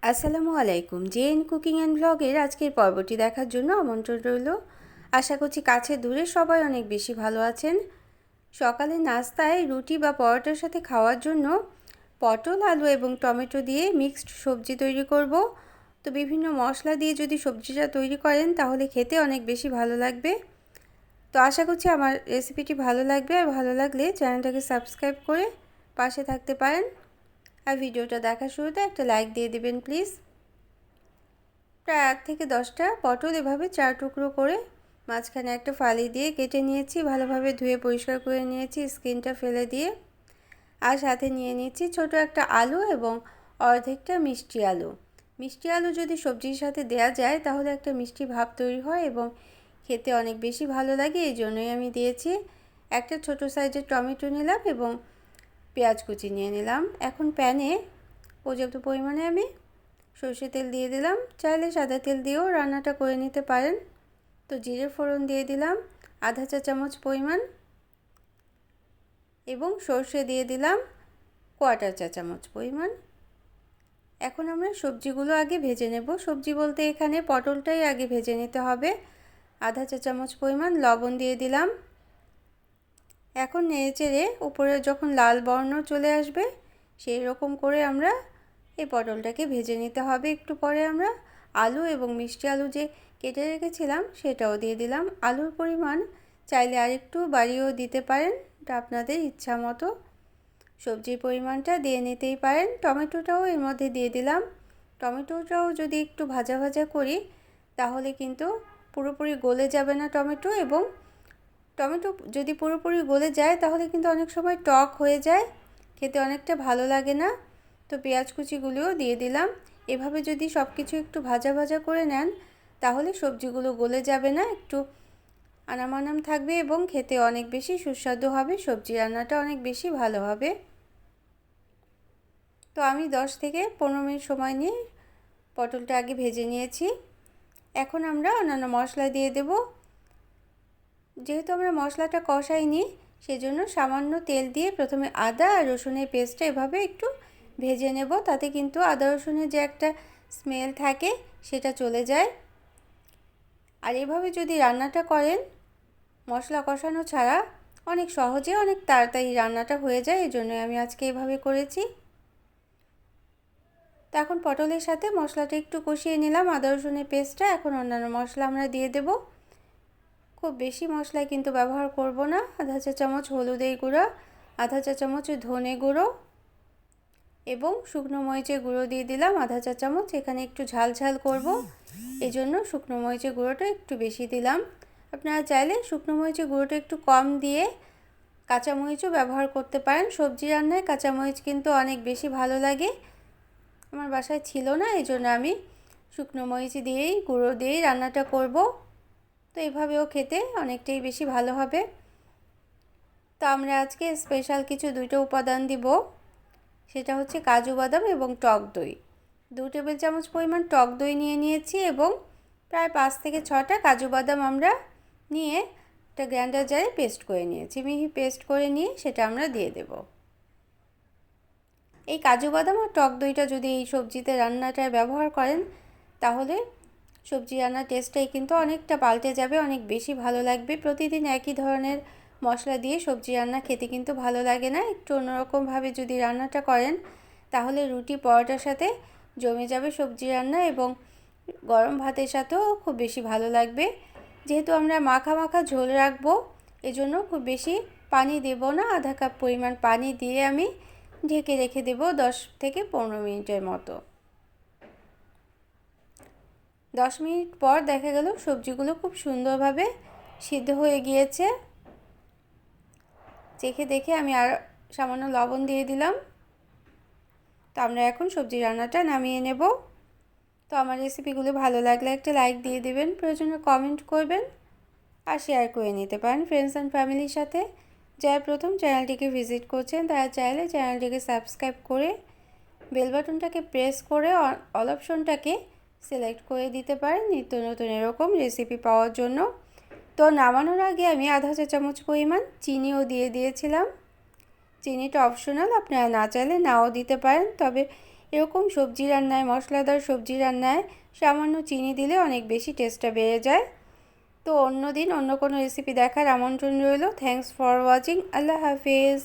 আসসালামু আলাইকুম। JN cooking and ব্লগের আজকের পর্বটি দেখার জন্য আমন্ত্রণ রইল। আশা করছি কাছে দূরে সবাই অনেক বেশি ভালো আছেন। সকালে নাস্তায় রুটি বা পরোটার সাথে খাওয়ার জন্য পটল, আলু এবং টমেটো দিয়ে মিক্সড সবজি তৈরি করব। তো বিভিন্ন মশলা দিয়ে যদি সবজিটা তৈরি করেন তাহলে খেতে অনেক বেশি ভালো লাগবে। তো আশা করছি আমার রেসিপিটি ভালো লাগবে, আর ভালো লাগলে চ্যানেলটাকে সাবস্ক্রাইব করে পাশে থাকতে পারেন। আর ভিডিওটা দেখার শুরুতে একটা লাইক দিয়ে দিবেন প্লিজ। প্রায় 8 থেকে 10টা পটল এভাবে 4 টুকরো করে মাঝখানে একটা ফালি দিয়ে কেটে নিয়েছি, ভালোভাবে ধুয়ে পরিষ্কার করে নিয়েছি স্কিনটা ফেলে দিয়ে। আর সাথে নিয়ে নিয়েছি ছোট একটা আলু এবং অর্ধেকটা মিষ্টি আলু। মিষ্টি আলু যদি সবজির সাথে দেয়া যায় তাহলে একটা মিষ্টি ভাব তৈরি হয় এবং খেতে অনেক বেশি ভালো লাগে, এই জন্যই আমি দিয়েছি। একটা ছোট সাইজের টমেটো নিলাম এবং পেঁয়াজ কুচি নিয়ে নিলাম। এখন প্যানে পর্যাপ্ত পরিমাণে আমি সরষে তেল দিয়ে দিলাম। চাইলে সাদা তেল দিয়েও রান্নাটা করে নিতে পারেন। তো জিরে ফোড়ন দিয়ে দিলাম আধা চা চামচ পরিমাণ, এবং সরষে দিয়ে দিলাম কোয়ার্টার চা চামচ পরিমাণ। এখন আমরা সবজিগুলো আগে ভেজে নেব। সবজি বলতে এখানে পটলটাই আগে ভেজে নিতে হবে। আধা চা চামচ পরিমাণ লবণ দিয়ে দিলাম। এখন নেড়েচেড়ে উপরে যখন লাল বর্ণ চলে আসবে সেই রকম করে আমরা এই পটলটাকে ভেজে নিতে হবে। একটু পরে আমরা আলু এবং মিষ্টি আলু যে কেটে রেখেছিলাম সেটাও দিয়ে দিলাম। আলুর পরিমাণ চাইলে আরেকটু বাড়িয়েও দিতে পারেন, এটা আপনাদের ইচ্ছা মতো। সবজির পরিমাণটা দিয়ে নিতেই পারেন। টমেটোটাও এর মধ্যে দিয়ে দিলাম। টমেটোটাও যদি একটু ভাজা ভাজা করি তাহলে কিন্তু পুরোপুরি গলে যাবে না টমেটো, এবং টমেটো যদি পুরোপুরি গলে যায় তাহলে কিন্তু অনেক সময় টক হয়ে যায়, খেতে অনেকটা ভালো লাগে না। তো পেঁয়াজ কুচিগুলোও দিয়ে দিলাম। এভাবে যদি সব কিছু একটু ভাজা ভাজা করে নেন তাহলে সবজিগুলো গলে যাবে না, একটু আনাম থাকবে এবং খেতে অনেক বেশি সুস্বাদু হবে। সবজি রান্নাটা অনেক বেশি ভালো হবে। তো আমি 10 থেকে 15 মিনিট সময় নিয়ে পটলটা আগে ভেজে নিয়েছি। এখন আমরা অন্যান্য মশলা দিয়ে দেব। যেহেতু আমরা মশলাটা কষাইনি সেজন্য সামান্য তেল দিয়ে প্রথমে আদা আর রসুনের পেস্টটা এভাবে একটু ভেজে নেব, তাতে কিন্তু আদা রসুনের যে একটা স্মেল থাকে সেটা চলে যায়। আর এভাবে যদি রান্নাটা করেন মশলা কষানো ছাড়া অনেক সহজে অনেক তাড়াতাড়ি রান্নাটা হয়ে যায়, এই জন্যই আমি আজকে এভাবে করেছি। তো এখন পটলের সাথে মশলাটা একটু কষিয়ে নিলাম, আদা রসুনের পেস্টটা। এখন অন্যান্য মশলা আমরা দিয়ে দেব। খুব বেশি মশলা কিন্তু ব্যবহার করব না। আধা চা চামচ হলুদের গুঁড়ো, আধা চা চামচ ধনে গুঁড়ো এবং শুকনো মরিচের গুঁড়ো দিয়ে দিলাম আধা চা চামচ। এখানে একটু ঝাল ঝাল করব, এই জন্য শুকনো মরিচের গুঁড়োটা একটু বেশি দিলাম। আপনারা চাইলে শুকনো মরিচের গুঁড়োটা একটু কম দিয়ে কাঁচামরিচও ব্যবহার করতে পারেন। সবজি রান্নায় কাঁচামরিচ কিন্তু অনেক বেশি ভালো লাগে। আমার বাসায় ছিল না, এই জন্য আমি শুকনো মরিচ দিয়েই গুঁড়ো দিয়েই রান্নাটা করব। তো এইভাবেও খেতে অনেকটাই বেশি ভালো হবে। তো আমরা আজকে স্পেশাল কিছু 2টো উপাদান দিব, সেটা হচ্ছে কাজু বাদাম এবং টক দই। 2 টেবিল চামচ পরিমাণ টক দই নিয়ে নিয়েছি এবং প্রায় 5 থেকে 6টা কাজু বাদাম আমরা নিয়ে একটা গ্রাইন্ডার জারে পেস্ট করে নিয়েছি। মিহি পেস্ট করে নিয়ে সেটা আমরা দিয়ে দেব। এই কাজু বাদাম আর টক দইটা যদি এই সবজিতে রান্নাটায় ব্যবহার করেন তাহলে সবজি রান্নার টেস্টটাই কিন্তু অনেকটা পাল্টে যাবে, অনেক বেশি ভালো লাগবে। প্রতিদিন একই ধরনের মশলা দিয়ে সবজি রান্না খেতে কিন্তু ভালো লাগে না। একটু অন্যরকমভাবে যদি রান্নাটা করেন তাহলে রুটি পরোটার সাথে জমে যাবে সবজি রান্না, এবং গরম ভাতের সাথেও খুব বেশি ভালো লাগবে। যেহেতু আমরা মাখা মাখা ঝোল রাখবো এজন্য খুব বেশি পানি দেব না। আধা কাপ পরিমাণ পানি দিয়ে আমি ঢেকে রেখে দেব 10 থেকে 15 মিনিটের মতো। 10 মিনিট পর দেখা গেল সবজিগুলো খুব সুন্দরভাবে সিদ্ধ হয়ে গিয়েছে। দেখে আমি আর সামান্য লবণ দিয়ে দিলাম। তো আমরা এখন সবজি রান্নাটা নামিয়ে নেব। তো আমার রেসিপিগুলো ভালো লাগলে একটা লাইক দিয়ে দেবেন, প্রয়োজনে কমেন্ট করবেন আর শেয়ার করে নিতে পারেন ফ্রেন্ডস অ্যান্ড ফ্যামিলির সাথে। যারা প্রথম চ্যানেলটিকে ভিজিট করছেন তারা চাইলে চ্যানেলটিকে সাবস্ক্রাইব করে বেল বাটনটাকে প্রেস করে অল অপশনটাকে সিলেক্ট করে দিতে পারেন নিত্য নতুন এরকম রেসিপি পাওয়ার জন্য। তো নামানোর আগে আমি আধা চা চামচ পরিমাণ চিনিও দিয়ে দিয়েছিলাম। চিনিটা অপশনাল, আপনারা না চাইলে নাও দিতে পারেন, তবে এরকম সবজি রান্নায়, মশলাদার সবজি রান্নায় সামান্য চিনি দিলে অনেক বেশি টেস্টটা বেড়ে যায়। তো অন্য দিন অন্য কোনো রেসিপি দেখার আমন্ত্রণ রইল। Thanks for watching. Allah Hafiz.